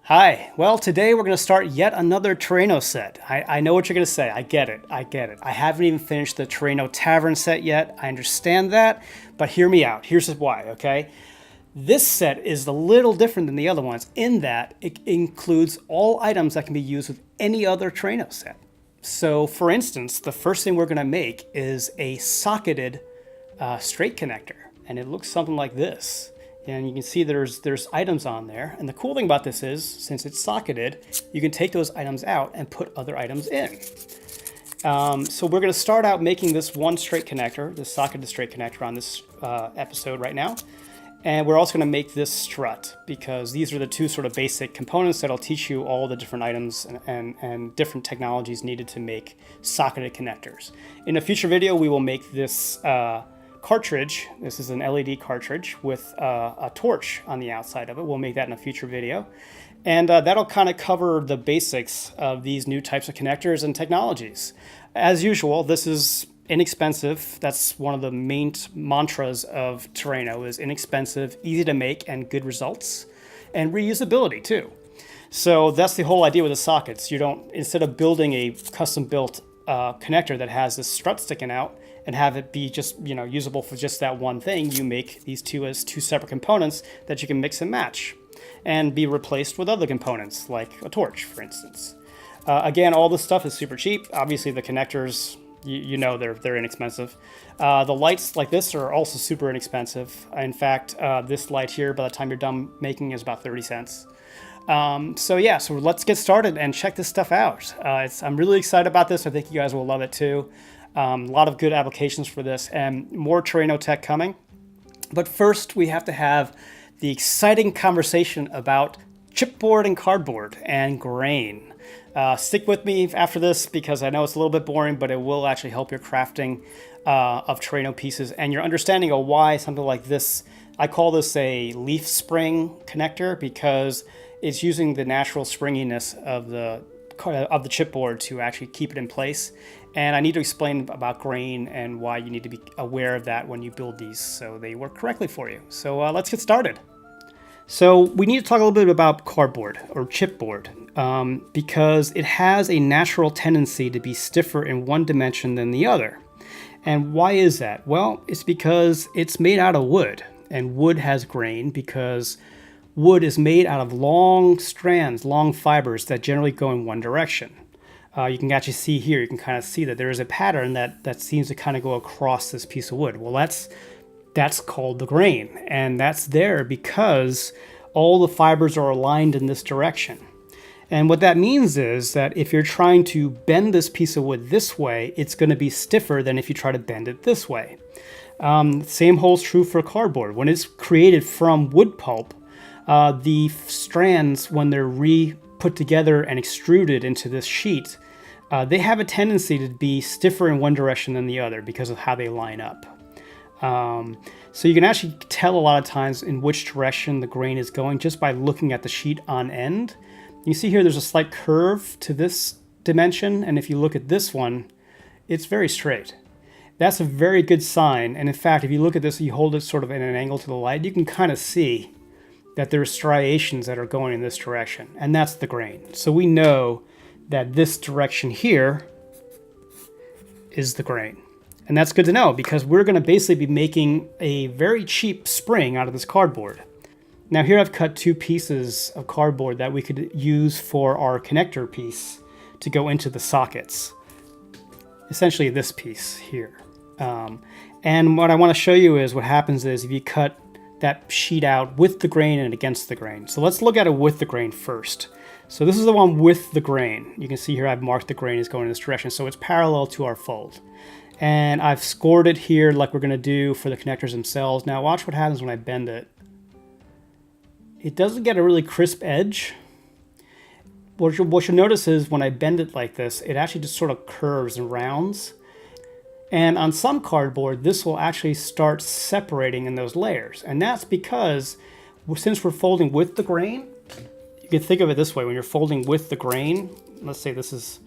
Hi, well today we're going to start yet another Terraino set. I know what you're going to say, I get it. I haven't even finished the Terraino Tavern set yet, I understand that, but hear me out, here's why, okay? This set is a little different than the other ones in that it includes all items that can be used with any other Terraino set. So for instance, the first thing we're going to make is a socketed straight connector, and it looks something like this. And you can see there's items on there. And the cool thing about this is, since it's socketed, you can take those items out and put other items in. So we're going to start out making this one straight connector, this socketed straight connector on this episode right now. And we're also going to make this strut, because these are the two sort of basic components that'll teach you all the different items and different technologies needed to make socketed connectors. In a future video, we will make this cartridge. This is an LED cartridge with a torch on the outside of it. We'll make that in a future video. And that'll kind of cover the basics of these new types of connectors and technologies. As usual, this is inexpensive. That's one of the main mantras of Terraino, is inexpensive, easy to make, and good results. And reusability too. So that's the whole idea with the sockets. You don't, instead of building a custom built connector that has this strut sticking out and have it be just, usable for just that one thing, you make these two as two separate components that you can mix and match and be replaced with other components, like a torch, for instance. Again, all this stuff is super cheap. Obviously, the connectors, they're inexpensive. The lights like this are also super inexpensive. In fact, this light here, by the time you're done making, is about 30 cents. So let's get started and check this stuff out. I'm really excited about this. I think you guys will love it too. A lot of good applications for this and more Terraino tech coming. But first, we have to have the exciting conversation about chipboard and cardboard and grain. Stick with me after this, because I know it's a little bit boring, but it will actually help your crafting of Terraino pieces and your understanding of why something like this, I call this a leaf spring connector, because it's using the natural springiness of the chipboard to actually keep it in place. And I need to explain about grain and why you need to be aware of that when you build these so they work correctly for you. So let's get started. So we need to talk a little bit about cardboard or chipboard, because it has a natural tendency to be stiffer in one dimension than the other. And why is that? Well, it's because it's made out of wood, and wood has grain because wood is made out of long strands, long fibers that generally go in one direction. You can actually see here, you can kind of see that there is a pattern that seems to kind of go across this piece of wood. Well, that's called the grain, and that's there because all the fibers are aligned in this direction. And what that means is that if you're trying to bend this piece of wood this way, it's going to be stiffer than if you try to bend it this way. Same holds true for cardboard. When it's created from wood pulp, the strands, when they're put together and extruded into this sheet, they have a tendency to be stiffer in one direction than the other because of how they line up. So you can actually tell a lot of times in which direction the grain is going just by looking at the sheet on end. You see here there's a slight curve to this dimension, and if you look at this one, it's very straight. That's a very good sign, and in fact, if you look at this, you hold it sort of in an angle to the light, you can kind of see that there are striations that are going in this direction, and that's the grain. So we know that this direction here is the grain. And that's good to know, because we're going to basically be making a very cheap spring out of this cardboard. Now here I've cut two pieces of cardboard that we could use for our connector piece to go into the sockets. Essentially this piece here. And what I want to show you is what happens is if you cut that sheet out with the grain and against the grain. So let's look at it with the grain first. So this is the one with the grain. You can see here I've marked the grain is going in this direction, so it's parallel to our fold. And I've scored it here like we're going to do for the connectors themselves. Now watch what happens when I bend it. It doesn't get a really crisp edge. What you'll notice is when I bend it like this, it actually just sort of curves and rounds. And on some cardboard, this will actually start separating in those layers. And that's because since we're folding with the grain, you can think of it this way. When you're folding with the grain, let's say this is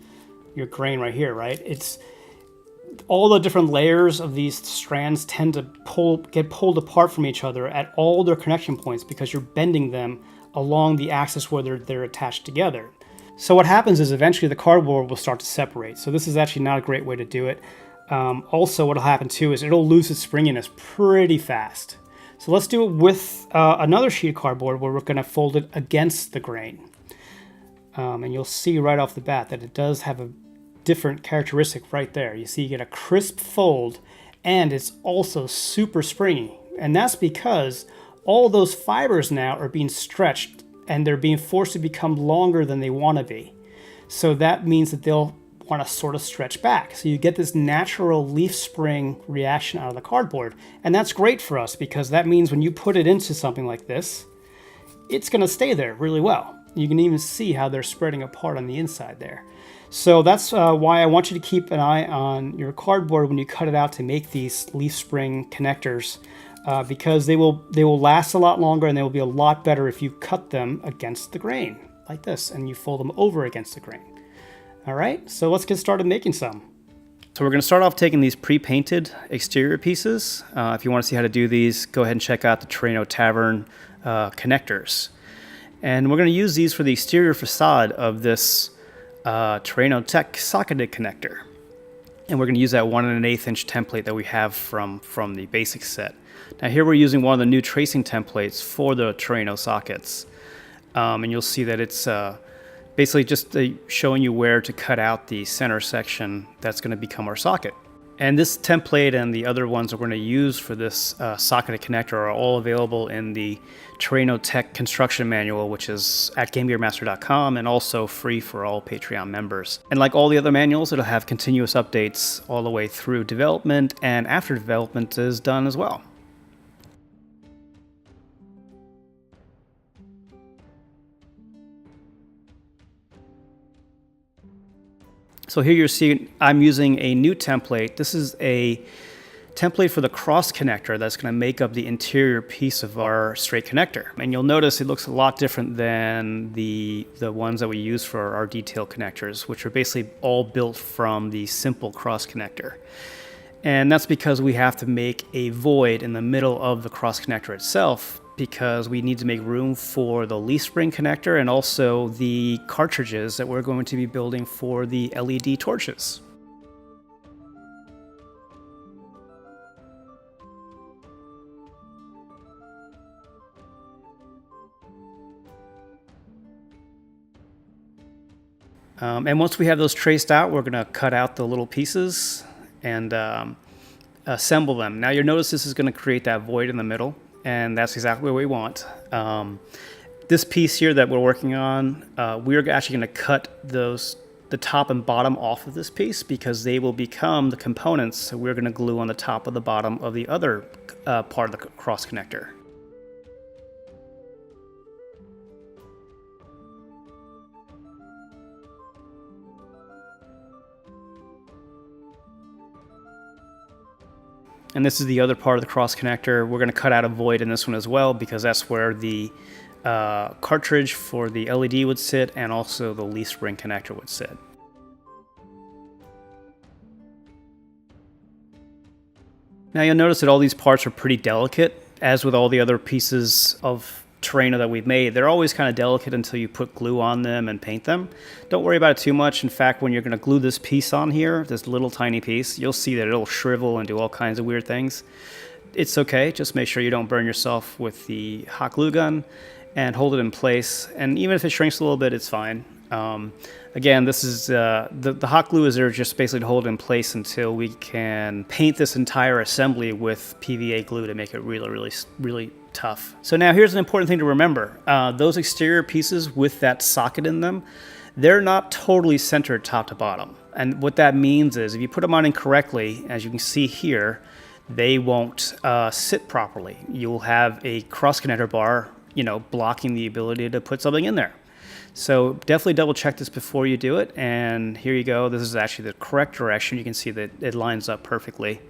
your grain right here, right? all the different layers of these strands tend to get pulled apart from each other at all their connection points because you're bending them along the axis where they're attached together. So what happens is eventually the cardboard will start to separate. So this is actually not a great way to do it. Also, what will happen too is it'll lose its springiness pretty fast. So let's do it with another sheet of cardboard where we're going to fold it against the grain. And you'll see right off the bat that it does have a different characteristic right there. You see you get a crisp fold, and it's also super springy. And that's because all those fibers now are being stretched and they're being forced to become longer than they want to be. So that means that they'll want to sort of stretch back. So you get this natural leaf spring reaction out of the cardboard. And that's great for us because that means when you put it into something like this, it's going to stay there really well. You can even see how they're spreading apart on the inside there. So that's why I want you to keep an eye on your cardboard when you cut it out to make these leaf spring connectors. Because they will last a lot longer and they will be a lot better if you cut them against the grain like this and you fold them over against the grain. All right, so let's get started making some. So we're going to start off taking these pre-painted exterior pieces. If you want to see how to do these, go ahead and check out the Terraino Tavern connectors. And we're going to use these for the exterior facade of this Terraino Tech socketed connector. And we're going to use that 1 1/8 inch template that we have from the basic set. Now here we're using one of the new tracing templates for the Terraino sockets. And you'll see that it's basically just showing you where to cut out the center section that's going to become our socket. And this template and the other ones that we're going to use for this socketed connector are all available in the Terraino Tech construction manual, which is at GameGearMaster.com and also free for all Patreon members. And like all the other manuals, it'll have continuous updates all the way through development and after development is done as well. So here you're seeing I'm using a new template. This is a template for the cross connector that's going to make up the interior piece of our straight connector. And you'll notice it looks a lot different than the ones that we use for our detail connectors, which are basically all built from the simple cross connector. And that's because we have to make a void in the middle of the cross connector itself, because we need to make room for the leaf spring connector and also the cartridges that we're going to be building for the LED torches. And once we have those traced out, we're going to cut out the little pieces and assemble them. Now you'll notice this is going to create that void in the middle. And that's exactly what we want. This piece here that we're working on, we're actually going to cut the top and bottom off of this piece because they will become the components. So we're going to glue on the top of the bottom of the other part of the cross connector. And this is the other part of the cross connector. We're going to cut out a void in this one as well because that's where the cartridge for the LED would sit and also the leaf spring connector would sit. Now you'll notice that all these parts are pretty delicate. As with all the other pieces of Terraino that we've made, they're always kind of delicate until you put glue on them and paint them. Don't worry about it too much. In fact, when you're going to glue this piece on here, this little tiny piece, you'll see that it'll shrivel and do all kinds of weird things. It's okay. Just make sure you don't burn yourself with the hot glue gun and hold it in place. And even if it shrinks a little bit, it's fine. Again, this is the hot glue is there just basically to hold it in place until we can paint this entire assembly with PVA glue to make it really tough. So now here's an important thing to remember. Those exterior pieces with that socket in them, they're not totally centered top to bottom. And what that means is if you put them on incorrectly, as you can see here, they won't sit properly. You'll have a cross connector bar, blocking the ability to put something in there. So definitely double check this before you do it. And here you go. This is actually the correct direction. You can see that it lines up perfectly.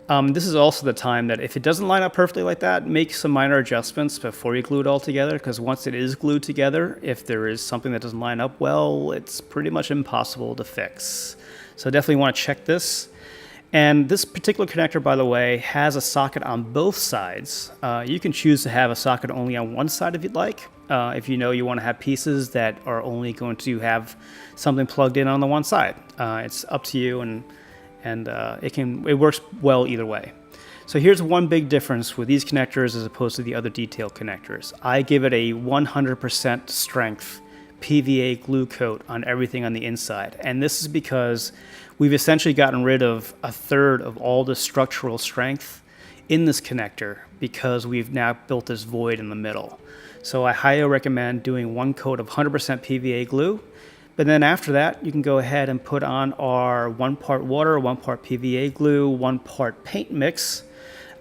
This is also the time that if it doesn't line up perfectly like that, make some minor adjustments before you glue it all together, because once it is glued together, if there is something that doesn't line up well, it's pretty much impossible to fix. So definitely want to check this. And this particular connector, by the way, has a socket on both sides. You can choose to have a socket only on one side if you'd like. If you know you want to have pieces that are only going to have something plugged in on the one side. It's up to you, and it works well either way. So here's one big difference with these connectors as opposed to the other detail connectors. I give it a 100% strength PVA glue coat on everything on the inside. And this is because we've essentially gotten rid of a third of all the structural strength in this connector because we've now built this void in the middle. So I highly recommend doing one coat of 100% PVA glue. But then after that, you can go ahead and put on our 1 part water, 1 part PVA glue, 1 part paint mix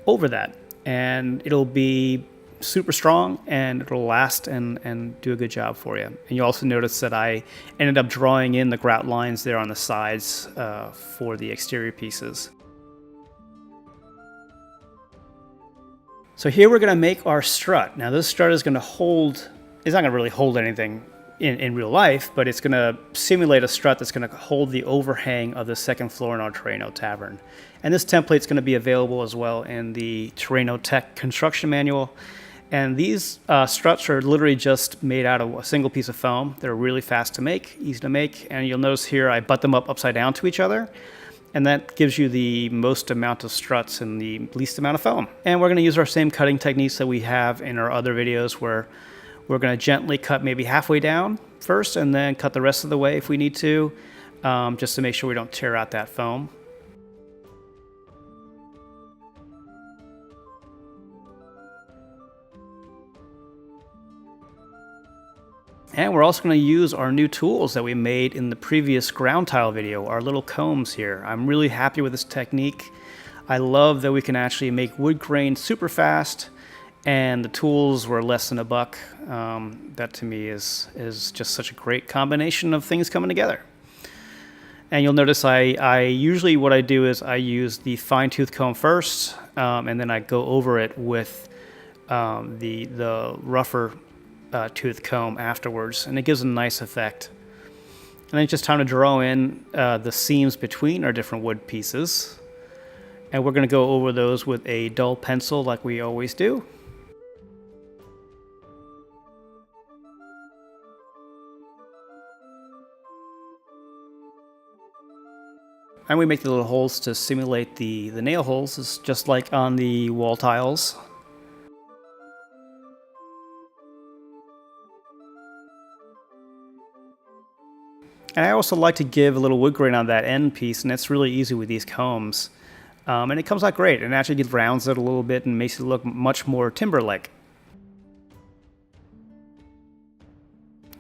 over that. And it'll be super strong and it'll last and do a good job for you. And you also notice that I ended up drawing in the grout lines there on the sides for the exterior pieces. So here we're going to make our strut. Now this strut is going to hold, it's not going to really hold anything in real life, but it's going to simulate a strut that's going to hold the overhang of the second floor in our Terraino tavern. And this template is going to be available as well in the Terraino Tech construction manual. And these struts are literally just made out of a single piece of foam. They're really fast to make, easy to make, and you'll notice here I butt them up upside down to each other, and that gives you the most amount of struts and the least amount of foam. And we're going to use our same cutting techniques that we have in our other videos, where we're going to gently cut maybe halfway down first and then cut the rest of the way if we need to, just to make sure we don't tear out that foam. And we're also going to use our new tools that we made in the previous ground tile video, our little combs here. I'm really happy with this technique. I love that we can actually make wood grain super fast, and the tools were less than $1. That to me is just such a great combination of things coming together. And you'll notice I usually what I do is I use the fine tooth comb first, and then I go over it with the rougher tooth comb afterwards, and it gives a nice effect. And then it's just time to draw in the seams between our different wood pieces, and we're going to go over those with a dull pencil like we always do. And we make the little holes to simulate the nail holes, it's just like on the wall tiles. And I also like to give a little wood grain on that end piece, and it's really easy with these combs. And it comes out great, and actually rounds it a little bit and makes it look much more timber-like.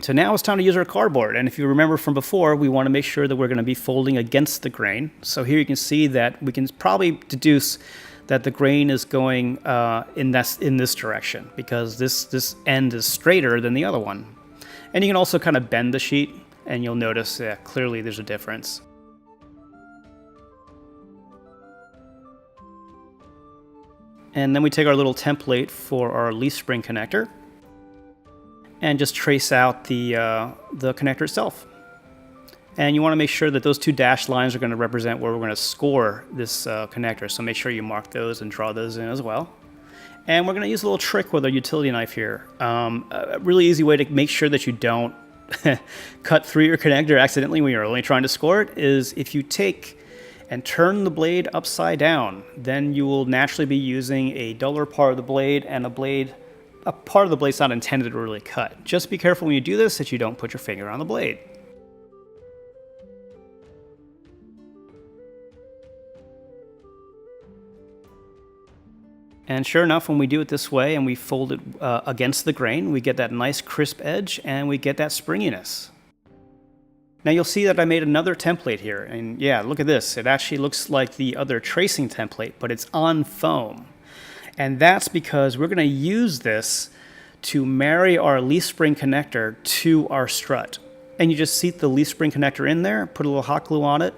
So now it's time to use our cardboard, and if you remember from before, we want to make sure that we're going to be folding against the grain. So here you can see that we can probably deduce that the grain is going in this direction, because this end is straighter than the other one. And you can also kind of bend the sheet, and you'll notice that clearly there's a difference. And then we take our little template for our leaf spring connector and just trace out the connector itself. And you want to make sure that those two dashed lines are going to represent where we're going to score this connector, so make sure you mark those and draw those in as well. And we're going to use a little trick with our utility knife here. A really easy way to make sure that you don't cut through your connector accidentally when you're only trying to score it is if you take and turn the blade upside down, then you will naturally be using a duller part of the blade and a part of the blade's not intended to really cut. Just be careful when you do this that you don't put your finger on the blade. And sure enough, when we do it this way and we fold it against the grain, we get that nice crisp edge and we get that springiness. Now you'll see that I made another template here, and yeah, look at this. It actually looks like the other tracing template, but it's on foam. And that's because we're going to use this to marry our leaf spring connector to our strut. And you just seat the leaf spring connector in there, put a little hot glue on it,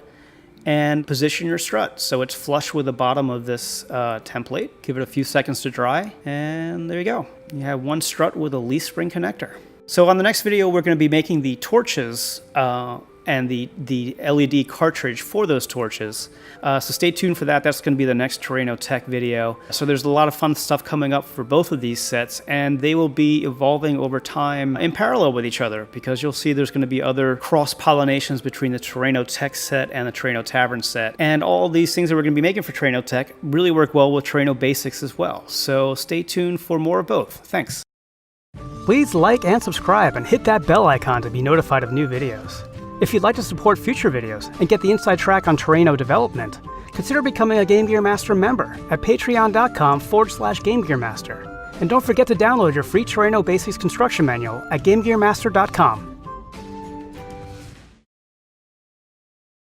and position your strut so it's flush with the bottom of this template. Give it a few seconds to dry, and there you go. You have one strut with a leaf spring connector. So on the next video, we're going to be making the torches, and and the LED cartridge for those torches. So stay tuned for that. That's going to be the next Terraino tech video. So there's a lot of fun stuff coming up for both of these sets, and they will be evolving over time in parallel with each other, because you'll see there's going to be other cross-pollinations between the Terraino tech set and the Terraino Tavern set. And all these things that we're going to be making for Terraino tech really work well with Terraino basics as well. So stay tuned for more of both. Thanks. Please like and subscribe and hit that bell icon to be notified of new videos. If you'd like to support future videos and get the inside track on Terraino development, consider becoming a GameGearMaster member at patreon.com/GameGearMaster. And don't forget to download your free Terraino Basics construction manual at GameGearMaster.com.